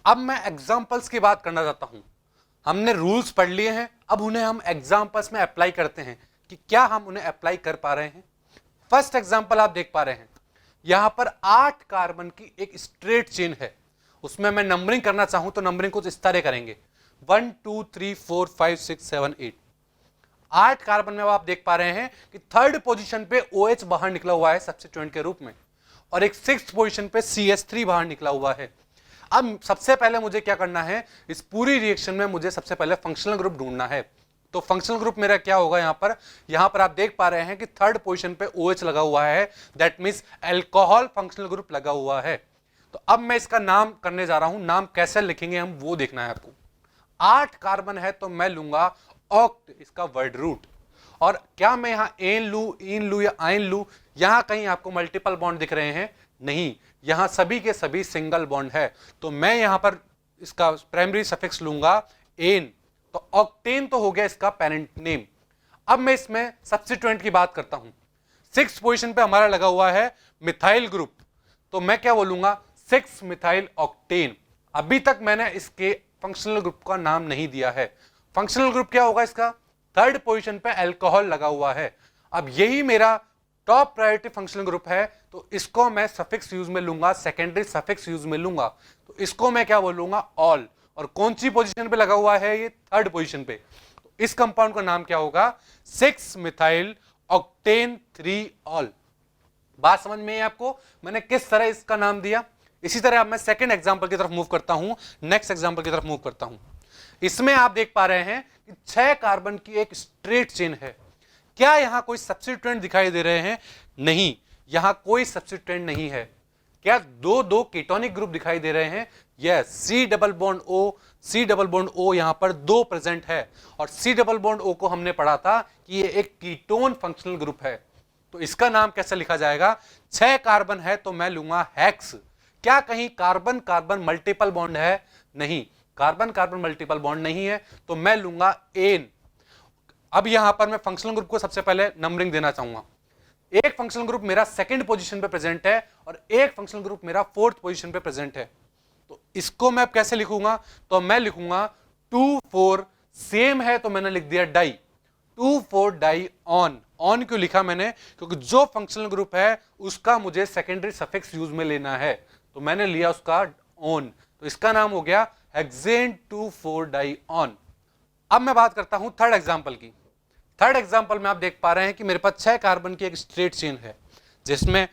अब मैं एग्जाम्पल्स की बात करना चाहता हूं। हमने रूल्स पढ़ लिए हैं, अब उन्हें हम एग्जाम्पल्स में अप्लाई करते हैं कि क्या हम उन्हें अप्लाई कर पा रहे हैं। फर्स्ट एग्जाम्पल आप देख पा रहे हैं, यहां पर 8 कार्बन की एक स्ट्रेट चेन है। उसमें मैं नंबरिंग करना चाहूं तो नंबरिंग कुछ इस तरह करेंगे, 1 2 3 4 5 6 7 8। 8 कार्बन में आप देख पा रहे हैं कि थर्ड पोजीशन पे OH बाहर निकला हुआ है सब्स्टिट्यूएंट के रूप में, और एक सिक्स्थ पोजीशन पे CH3 बाहर निकला हुआ है। अब सबसे पहले मुझे क्या करना है, इस पूरी रिएक्शन में मुझे सबसे पहले फंक्शनल ग्रुप ढूंढना है। तो फंक्शनल ग्रुप मेरा क्या होगा, यहां पर आप देख पा रहे हैं कि थर्ड पोजीशन पे OH लगा हुआ है, that means alcohol functional group लगा हुआ है। तो अब मैं इसका नाम करने जा रहा हूं, नाम कैसे लिखेंगे हम वो देखना है आपको। 8 कार्बन है तो मैं लूंगा ऑक्ट, इसका वर्ड रूट। और क्या मैं यहां एन लू, इन लू या आइन लू, यहां कहीं आपको मल्टीपल बॉन्ड दिख रहे हैं? नहीं, यहां सभी के सभी सिंगल बॉन्ड है। तो मैं यहां पर इसका प्राइमरी सफिक्स लूंगा एन, तो ऑक्टेन तो हो गया इसका पेरेंट नेम। अब मैं इसमें सब्स्टिट्यूएंट की बात करता हूं। 6th पोजीशन पे हमारा लगा हुआ है मिथाइल ग्रुप, तो मैं क्या बोलूंगा, 6 मिथाइल ऑक्टेन। अभी तक मैंने इसके फंक्शनल ग्रुप का नाम नहीं दिया है। फंक्शनल ग्रुप क्या होगा इसका, थर्ड पोजीशन पे अल्कोहल लगा हुआ है। अब यही मेरा टॉप प्रायोरिटी फंक्शनल ग्रुप है, तो इसको मैं सफिक्स यूज में लूंगा, सेकेंडरी सफिक्स यूज में लूंगा। तो इसको मैं क्या बोलूंगा, ऑल। और कौन सी पोजीशन पे लगा हुआ है, ये थर्ड पोजीशन पे। तो इस कंपाउंड का नाम क्या होगा, 6 मिथाइल ऑक्टेन 3 ऑल। बात समझ में है आपको, मैंने किस तरह इसका नाम दिया। इसी तरह अब मैं सेकंड एग्जांपल की तरफ मूव करता हूं, नेक्स्ट एग्जांपल की तरफ मूव करता हूं। इसमें आप देख पा रहे हैं कि 6 कार्बन की एक स्ट्रेट चेन है। क्या यहां कोई सब्स्टिट्यूएंट दिखाई दे रहे हैं? नहीं, यहां कोई सब्स्टिट्यूएंट नहीं है। क्या दो कीटोनिक ग्रुप दिखाई दे रहे हैं? Yes, C double bond O, C double bond O यहां पर 2 प्रेजेंट है। और C डबल बॉन्ड O को हमने पढ़ा था कि ये एक कीटोन फंक्शनल ग्रुप है। तो इसका नाम कैसे लिखा जाएगा, 6 कार्बन है तो मैं लूंगा हेक्स। क्या कहीं कार्बन कार्बन मल्टीपल बॉन्ड है? नहीं, कार्बन कार्बन मल्टीपल बॉन्ड नहीं है, तो मैं लूंगा एन। अब यहां पर मैं फंक्शनल ग्रुप को सबसे पहले नंबरिंग देना चाहूंगा। एक फंक्शनल ग्रुप मेरा सेकंड पोजीशन पे प्रेजेंट है और एक फंक्शनल ग्रुप मेरा फोर्थ पोजीशन पे प्रेजेंट है। तो इसको मैं कैसे लिखूंगा, तो मैं लिखूंगा 2 4, सेम है तो मैंने लिख दिया डाई, 2 4 डाई ऑन। ऑन क्यों लिखा मैंने, क्योंकि जो फंक्शनल ग्रुप है उसका मुझे सेकेंडरी सफिक्स यूज में लेना है, तो मैंने लिया उसका ऑन। तो इसका नाम हो गया हेक्सेन 2 4 डाई ऑन। अब मैं बात करता हूं थर्ड एग्जांपल की। थर्ड एग्जांपल में आप देख पा रहे हैं कि मेरे पास 6 कार्बन की एक स्ट्रेट चेन है, जिसमें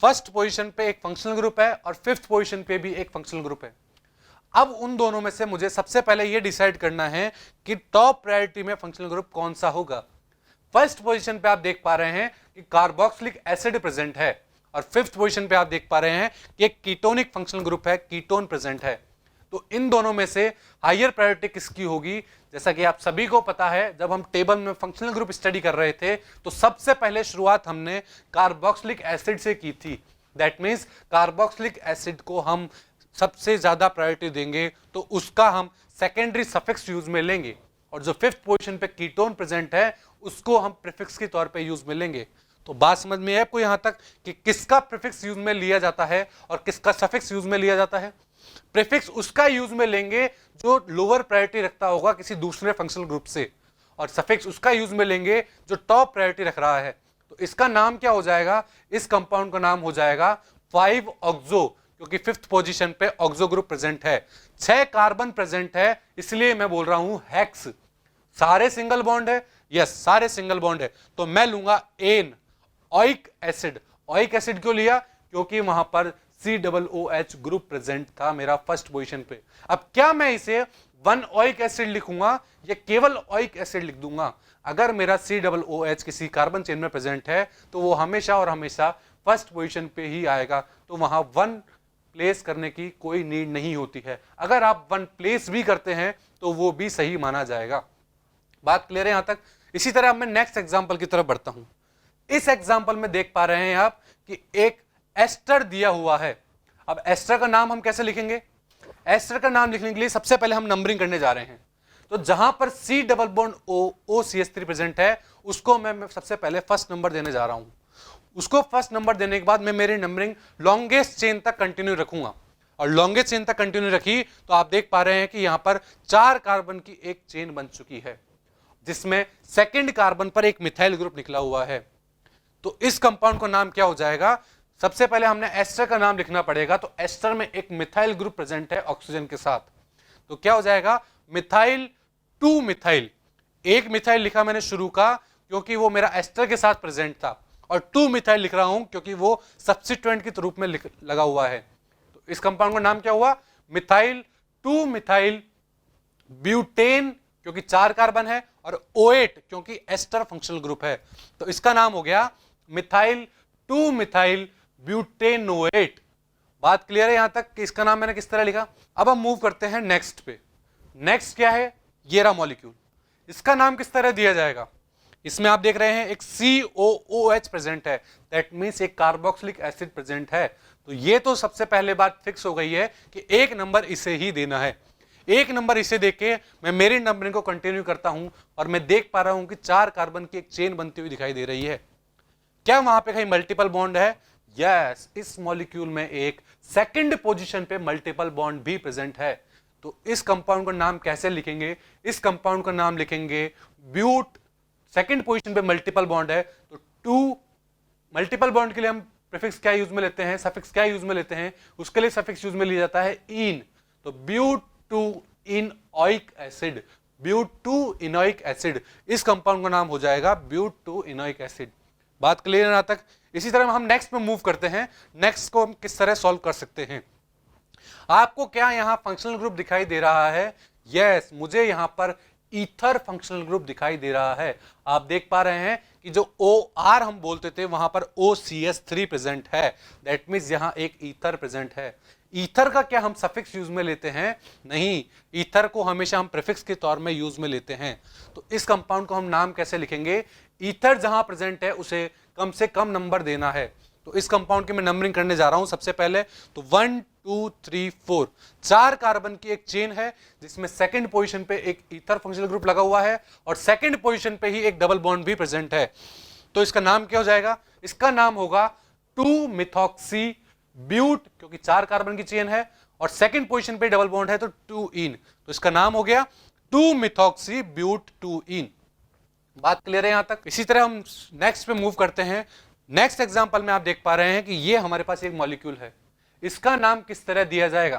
फर्स्ट पोजीशन पे एक फंक्शनल ग्रुप है और फिफ्थ पोजीशन पे भी एक फंक्शनल ग्रुप है। अब उन दोनों में से मुझे सबसे पहले यह डिसाइड करना है कि टॉप प्रायोरिटी में फंक्शनल ग्रुप कौन सा होगा। फर्स्ट पोजीशन पे आप देख पा रहे हैं कि कार्बोक्सिलिक एसिड प्रेजेंट है, और फिफ्थ पोजीशन पे आप देख पा रहे हैं कि एक कीटोनिक फंक्शनल ग्रुप है, कीटोन प्रेजेंट है। तो इन दोनों में से हायर प्रायोरिटी किसकी होगी? जैसा कि आप सभी को पता है, जब हम टेबल में फंक्शनल ग्रुप स्टडी कर रहे थे तो सबसे पहले शुरुआत हमने कार्बोक्सिलिक एसिड से की थी। दैट मींस कार्बोक्सिलिक एसिड को हम सबसे ज्यादा प्रायोरिटी देंगे, तो उसका हम सेकेंडरी सफिक्स यूज में लेंगे, और जो फिफ्थ पोजीशन पे कीटोन प्रेजेंट है उसको हम प्रीफिक्स के तौर पे यूज में लेंगे। तो बात समझ में है आपको यहां तक कि किसका प्रीफिक्स यूज में लिया जाता है और किसका सफिक्स यूज में लिया जाता है? प्रीफिक्स उसका यूज में लेंगे जो लोअर प्रायोरिटी रखता होगा किसी दूसरे फंक्शनल ग्रुप से, और सफिक्स उसका यूज में लेंगे जो टॉप प्रायोरिटी रख रहा है। तो इसका नाम क्या हो जाएगा, इस कंपाउंड का नाम हो जाएगा 5 ऑक्सो, क्योंकि फिफ्थ पोजीशन पे ऑक्सो ग्रुप प्रेजेंट है। 6 कार्बन प्रेजेंट है, इसलिए मैं बोल रहा हूं हेक्स। सारे सिंगल बॉन्ड है, यस सारे सिंगल बॉन्ड है, तो मैं लूंगा N oic acid. Oic acid क्यों लिया, क्योंकि वहां पर COOH ग्रुप प्रेजेंट था मेरा फर्स्ट पोजीशन पे। अब क्या मैं इसे 1 ऑइक एसिड लिखूंगा या केवल ऑइक एसिड लिख दूंगा? अगर मेरा COOH किसी कार्बन चेन में प्रेजेंट है तो वो हमेशा और हमेशा फर्स्ट पोजीशन पे ही आएगा, तो वहां 1 प्लेस करने की कोई नीड नहीं होती है। अगर आप 1 प्लेस भी करते हैं तो वो भी सही माना जाएगा। बात क्लियर है यहां तक? इसी तरह अब मैं नेक्स्ट एग्जांपल की तरफ बढ़ता हूं। इस एग्जांपल में देख पा रहे हैं आप कि एक एस्टर दिया हुआ है। अब एस्टर का नाम हम कैसे लिखेंगे? एस्टर का नाम लिखने के लिए सबसे पहले हम नंबरिंग करने जा रहे हैं। तो जहां पर C double bond O CH3 present है उसको मैं सबसे पहले फर्स्ट नंबर देने जा रहा हूं। उसको फर्स्ट नंबर देने के बाद मैं मेरी नंबरिंग लॉन्गेस्ट चेन तक कंटिन्यू रखूंगा। और लॉन्गेस्ट चेन तक कंटिन्यू रखी तो आप देख पा रहे हैं कि यहां पर 4 कार्बन की एक चेन बन चुकी है, जिसमें सेकंड कार्बन पर एक मिथाइल ग्रुप निकला हुआ है। तो इस कंपाउंड का नाम क्या हो जाएगा? सबसे पहले हमने एस्टर का नाम लिखना पड़ेगा, तो एस्टर में एक मिथाइल ग्रुप प्रेजेंट है ऑक्सीजन के साथ, तो क्या हो जाएगा? Methyl 2 methyl. एक मिथाइल लिखा मैंने शुरू का क्योंकि वो मेरा एस्टर के साथ प्रेजेंट था, और 2 मिथाइल लिख रहा हूं क्योंकि वो सब्स्टिट्यूएंट के रूप में लगा हुआ है। तो इस कंपाउंड का नाम क्या हुआ? मिथाइल 2 मिथाइल ब्यूटेन, क्योंकि 4 कार्बन है, और O8 क्योंकि एस्टर फंक्शनल ग्रुप है, तो इसका नाम हो गया मिथाइल 2 मिथाइल ब्यूटेनोएट। बात क्लियर है यहां तक कि इसका नाम मैंने किस तरह लिखा? अब हम मूव करते हैं नेक्स्ट पे। नेक्स्ट क्या है? ये रहा मॉलिक्यूल। इसका नाम किस तरह दिया जाएगा? इसमें आप देख रहे हैं एक COOH प्रेजेंट है, दैट मीन्स एक कार्बोक्सिलिक एसिड प्रेजेंट है। तो ये तो सबसे पहले बात फिक्स हो गई है कि एक नंबर इसे ही देना है। एक नंबर इसे देके मैं मेरी नंबरिंग को कंटिन्यू करता हूं और मैं देख पा रहा हूं कि 4 कार्बन की एक चेन बनती हुई दिखाई दे रही है। क्या वहां पे कहीं मल्टीपल बॉन्ड है? यस, इस मॉलिक्यूल में एक सेकंड पोजीशन पे मल्टीपल बॉन्ड भी प्रेजेंट है। तो इस कंपाउंड का नाम कैसे लिखेंगे? इस कंपाउंड का नाम लिखेंगे ब्यूट। सेकंड पोजीशन पे मल्टीपल बॉन्ड है, तो 2 मल्टीपल बॉन्ड के लिए हम प्रीफिक्स क्या यूज में लेते हैं, सफिक्स क्या यूज में लेते हैं? उसके लिए सफिक्स यूज में लिया जाता है इन। तो ब्यूट 2 इनोइक एसिड, ब्यूट 2 इनोइक एसिड, इस कंपाउंड का नाम हो जाएगा ब्यूट 2 इनोइक एसिड। बात क्लियर है यहां तक? इसी तरह हम नेक्स्ट में मूव करते हैं। नेक्स्ट को हम किस तरह सॉल्व कर सकते हैं? आपको क्या यहां फंक्शनल ग्रुप दिखाई दे रहा है? यस, मुझे यहां पर ईथर फंक्शनल ग्रुप दिखाई दे रहा है। आप देख पा रहे हैं कि जो OR हम बोलते थे वहां पर OCS3 प्रेजेंट है, दैट मीन्स यहां एक ईथर प्रेजेंट है। ईथर का क्या हम सफिक्स यूज में लेते हैं? नहीं, ईथर को हमेशा हम प्रीफिक्स के तौर में यूज में लेते हैं। तो इस कंपाउंड को हम नाम कैसे लिखेंगे? ईथर जहां प्रेजेंट है उसे कम से कम नंबर देना है। तो इस कंपाउंड की मैं नंबरिंग करने जा रहा हूं सबसे पहले। तो 1 2 3 4, 4 कार्बन की एक चेन है जिसमें सेकंड पोजीशन पे एक ईथर फंक्शनल ग्रुप लगा हुआ है और सेकंड पोजीशन पे ही एक डबल बॉन्ड भी प्रेजेंट है। तो इसका नाम क्या हो जाएगा? इसका नाम होगा 2 मिथॉक्सी ब्यूट, क्योंकि 4 कार्बन की चेन है और सेकंड पोजीशन पे डबल बॉन्ड है तो 2 इन, तो इसका नाम हो गया 2 मिथॉक्सी ब्यूट 2 इन। बात क्लियर है यहां तक? इसी तरह हम नेक्स्ट पे मूव करते हैं। नेक्स्ट एग्जांपल में आप देख पा रहे हैं कि ये हमारे पास एक मॉलिक्यूल है, इसका नाम किस तरह दिया जाएगा?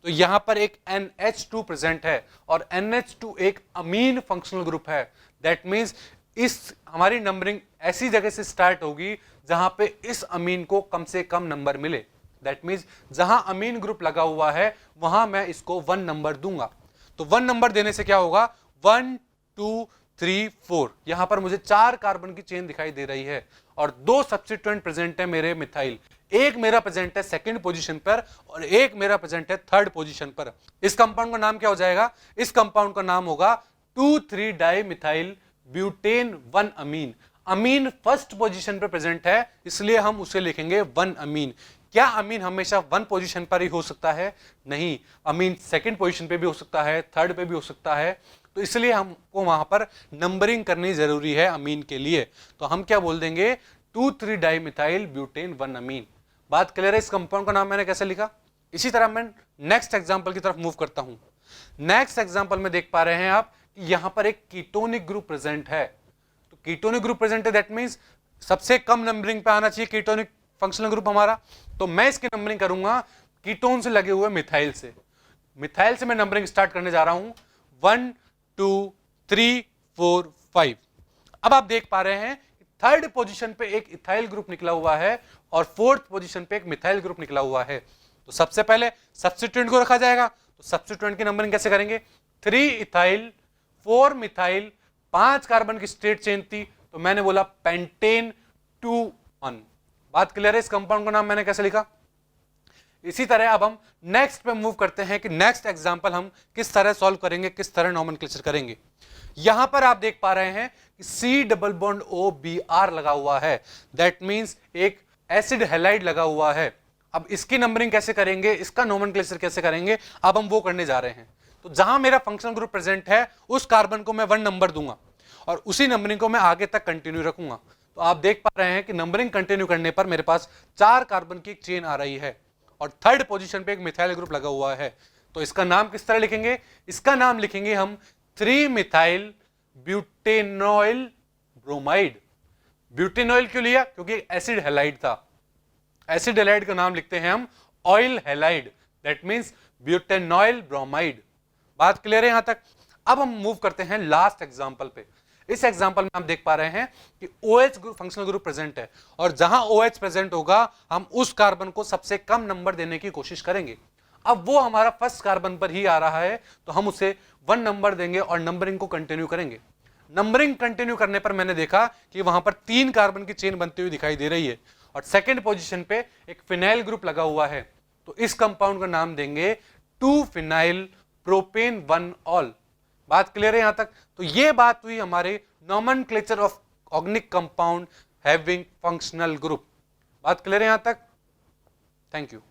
तो यहां पर एक NH2 प्रेजेंट है और NH2 एक अमीन फंक्शनल ग्रुप है। दैट मीन्स इस हमारी नंबरिंग ऐसी जगह से स्टार्ट होगी जहां पे इस अमीन को कम से कम नंबर मिले। दैट मीन्स जहां अमीन ग्रुप लगा हुआ है वहां मैं इसको 1 नंबर दूंगा। तो 1 नंबर देने से क्या होगा? 1 2 3 4, यहां पर मुझे 4 कार्बन की चेन दिखाई दे रही है और 2 सब्स्टिट्यूएंट प्रेजेंट है मेरे मिथाइल। एक मेरा प्रेजेंट है सेकंड पोजीशन पर और एक मेरा प्रेजेंट है थर्ड पोजीशन पर। इस कंपाउंड का नाम क्या हो जाएगा? इस कंपाउंड का नाम होगा 2,3 डाई मिथाइल ब्यूटेन 1 अमीन। अमीन फर्स्ट पोजीशन पर प्रेजेंट है इसलिए हम उसे लिखेंगे 1 अमीन। क्या अमीन हमेशा 1 पोजीशन पर ही हो सकता है? नहीं, अमीन सेकंड पोजीशन पे भी हो सकता है, थर्ड पे भी हो सकता है। तो इसलिए हमको वहां पर नंबरिंग करनी जरूरी है अमीन के लिए। तो हम क्या बोल देंगे? 2,3 डाई मिथाइल ब्यूटेन 1 अमीन। बात क्लियर है? इस कंपाउंड का नाम मैंने कैसे लिखा? इसी तरह मैं नेक्स्ट एग्जांपल की तरफ मूव करता हूं। नेक्स्ट एग्जांपल में देख पा रहे हैं आप कि यहां पर एक कीटोनिक ग्रुप प्रेजेंट है। तो कीटोनिक ग्रुप प्रेजेंट है, दैट मींस सबसे कम नंबरिंग पे आना चाहिए कीटोनिक फंक्शनल ग्रुप हमारा। तो मैं इसकी नंबरिंग करूंगा कीटोन से लगे हुए मिथाइल से। मिथाइल से मैं नंबरिंग स्टार्ट करने जा रहा हूं 1 2 3 4 5। अब आप देख पा रहे हैं थर्ड पोजीशन पे एक इथाइल ग्रुप निकला हुआ है और फोर्थ पोजीशन पे एक मिथाइल ग्रुप निकला हुआ है। तो सबसे पहले सब्स्टिट्यूएंट को रखा जाएगा। तो सब्स्टिट्यूएंट की नंबरिंग कैसे करेंगे? 3 इथाइल 4 मिथाइल, 5 कार्बन की स्ट्रेट चेन थी तो मैंने बोला पेंटेन 2 1। बात क्लियर है? इस कंपाउंड का नाम मैंने कैसे लिखा? इसी तरह अब हम नेक्स्ट पे मूव करते हैं कि नेक्स्ट एग्जांपल हम किस तरह सॉल्व करेंगे, किस तरह नोमेनक्लेचर करेंगे। यहां पर आप देख पा रहे हैं कि C डबल बॉन्ड OBr लगा हुआ है, दैट मींस एक एसिड हैलाइड लगा हुआ है। अब इसकी नंबरिंग कैसे करेंगे, इसका नोमेनक्लेचर कैसे करेंगे, अब हम वो करने जा रहे हैं। तो जहां मेरा फंक्शनल ग्रुप प्रेजेंट है उस कार्बन को मैं 1 नंबर दूंगा और उसी नंबरिंग को मैं आगे तक कंटिन्यू रखूंगा। तो आप देख पा रहे हैं कि नंबरिंग कंटिन्यू करने पर मेरे पास 4 कार्बन की एक चेन आ रही है और थर्ड पोजीशन पे एक मिथाइल ग्रुप लगा हुआ है। तो इसका नाम किस तरह लिखेंगे? इसका नाम लिखेंगे हम 3 मिथाइल ब्यूटेनॉइल ब्रोमाइड। ब्यूटेनॉइल क्यों लिया? क्योंकि एसिड हैलाइड था। एसिड हैलाइड का नाम लिखते हैं हम acyl halide, that means butanoyl bromide. बात क्लियर है यहां तक? अब हम मूव करते हैं लास्ट एग्जांपल पे। इस एग्जांपल में हम देख पा रहे हैं कि OH group functional group present है, और जहां OH प्रेजेंट होगा हम उस कार्बन को सबसे कम नंबर देने की कोशिश करेंगे। अब वो हमारा फर्स्ट कार्बन पर ही आ रहा है, तो हम उसे 1 नंबर देंगे और नंबरिंग को कंटिन्यू करेंगे। नंबरिंग कंटिन्यू करने पर मैंने देखा कि वहां पर 3 कार्बन की चेन बनती हुई दिखाई दे रही है, और सेकेंड पोजीशन पे एक फिनाइल ग्रुप लगा हुआ है। तो इस कंपाउंड का नाम देंगे 2 फिनाइल प्रोपेन 1 ऑल। बात क्लियर है यहां तक? तो ये बात हुई हमारे nomenclature of organic compound having functional group. बात क्लियर है यहां तक? Thank you.